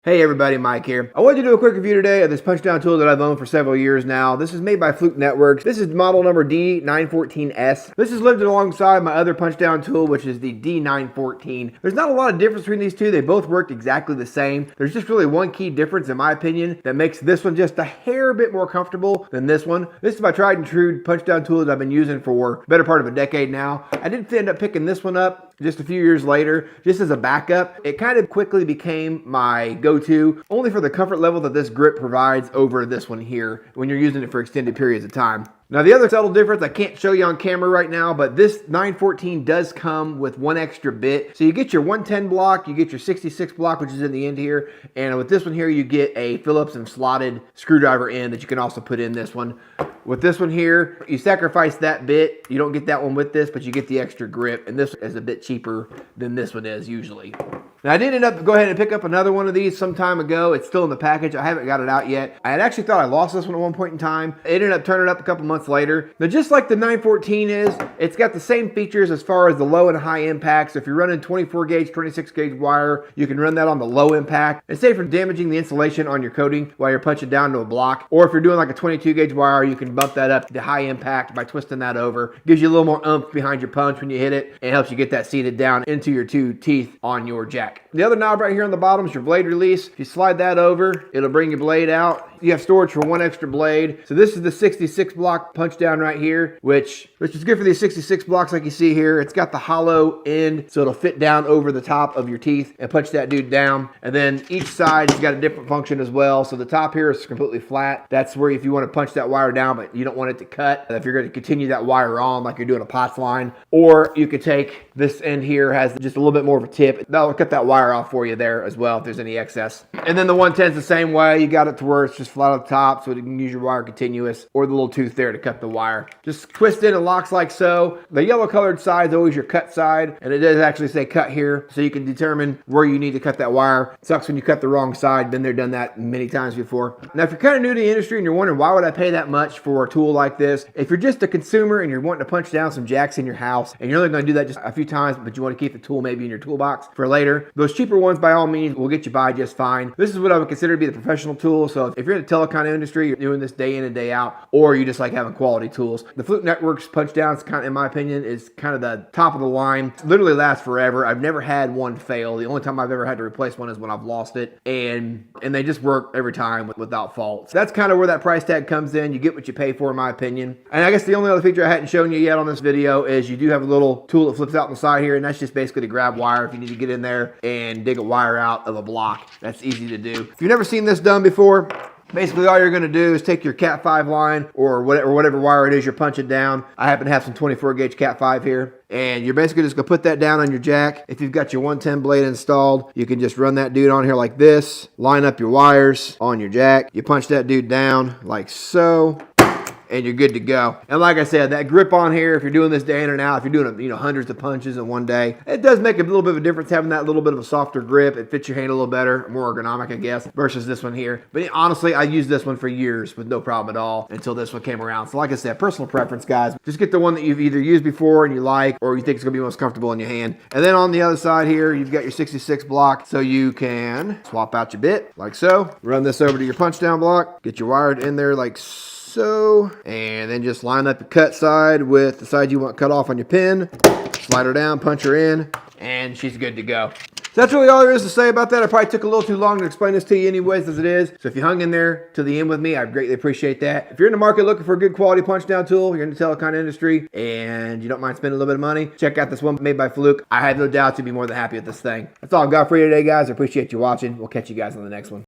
Hey everybody, Mike here. I wanted to do a quick review today of this punch down tool that I've owned for several years now. This is made by Fluke Networks. This is model number D914S. This is lived alongside my other punch down tool, which is the D914. There's not a lot of difference between these two. They both work exactly the same. There's just really one key difference, in my opinion, that makes this one just a hair bit more comfortable than this one. This is my tried and true punch down tool that I've been using for the better part of a decade now. I did end up picking this one up just a few years later, just as a backup. It kind of quickly became my go-to, only for the comfort level that this grip provides over this one here when you're using it for extended periods of time. Now the other subtle difference, I can't show you on camera right now, but this 914 does come with one extra bit. So you get your 110 block, you get your 66 block, which is in the end here, and with this one here, you get a Phillips and slotted screwdriver end that you can also put in this one. With this one here, you sacrifice that bit. You don't get that one with this, but you get the extra grip, and this is a bit cheaper than this one is usually. Now I did end up go ahead and pick up another one of these some time ago. It's still in the package. I haven't got it out yet. I had actually thought I lost this one at one point in time. It ended up turning up a couple months later. Now just like the 914 is, it's got the same features as far as the low and high impact. So if you're running 24 gauge, 26 gauge wire, you can run that on the low impact. It's safe from damaging the insulation on your coating while you're punching down to a block. Or if you're doing like a 22 gauge wire, you can bump that up to high impact by twisting that over. Gives you a little more oomph behind your punch when you hit it, and helps you get that seated down into your two teeth on your jack. The other knob right here on the bottom is your blade release. If you slide that over, it'll bring your blade out. You have storage for one extra blade. So this is the 66 block punch down right here, which is good for these 66 blocks like you see here. It's got the hollow end, so it'll fit down over the top of your teeth and punch that dude down. And then each side has got a different function as well. So the top here is completely flat. That's where if you want to punch that wire down, but you don't want it to cut, if you're going to continue that wire on like you're doing a POTS line. Or you could take this end here, has just a little bit more of a tip. That'll cut that wire off for you there as well if there's any excess. And then the 110 is the same way. You got it to where it's just flat on the top, so you can use your wire continuous, or the little tooth there to cut the wire. Just twist it and locks like so. The yellow colored side is always your cut side, and it does actually say cut here, so you can determine where you need to cut that wire. It sucks when you cut the wrong side. Been there, done that many times before. Now, if you're kind of new to the industry and you're wondering why would I pay that much for a tool like this, if you're just a consumer and you're wanting to punch down some jacks in your house, and you're only going to do that just a few times, but you want to keep the tool maybe in your toolbox for later, those cheaper ones by all means will get you by just fine. This is what I would consider to be the professional tool. So if you're in the telecom industry, you're doing this day in and day out, or you just like having quality tools, the Fluke Networks punch downs, kind of, in my opinion, is kind of the top of the line. Literally lasts forever. I've never had one fail. The only time I've ever had to replace one is when I've lost it, and they just work every time without fault. So that's kind of where that price tag comes in. You get what you pay for, in my opinion. And I guess the only other feature I hadn't shown you yet on this video is you do have a little tool that flips out on the side here, and that's just basically to grab wire if you need to get in there and dig a wire out of a block. That's easy to do. If you've never seen this done before, basically all you're going to do is take your Cat 5 line or whatever wire it is you're punching down. I happen to have some 24 gauge Cat 5 here. And you're basically just going to put that down on your jack. If you've got your 110 blade installed, you can just run that dude on here like this. Line up your wires on your jack. You punch that dude down like so, and you're good to go. And like I said, that grip on here, if you're doing this day in and out, if you're doing hundreds of punches in one day, it does make a little bit of a difference having that little bit of a softer grip. It fits your hand a little better, more ergonomic, I guess, versus this one here. But honestly, I used this one for years with no problem at all until this one came around. So like I said, personal preference, guys. Just get the one that you've either used before and you like, or you think it's gonna be most comfortable in your hand. And then on the other side here, you've got your 66 block, so you can swap out your bit like so. Run this over to your punch down block, get your wire in there like so, and then just line up your cut side with the side you want cut off on your pin. Slide her down, punch her in, and she's good to go. So that's really all there is to say about that. I probably took a little too long to explain this to you anyways as it is. So if you hung in there to the end with me, I'd greatly appreciate that. If you're in the market looking for a good quality punch down tool, you're in the telecom industry, and you don't mind spending a little bit of money, check out this one made by Fluke. I have no doubt you'll be more than happy with this thing. That's all I've got for you today, guys. I appreciate you watching. We'll catch you guys on the next one.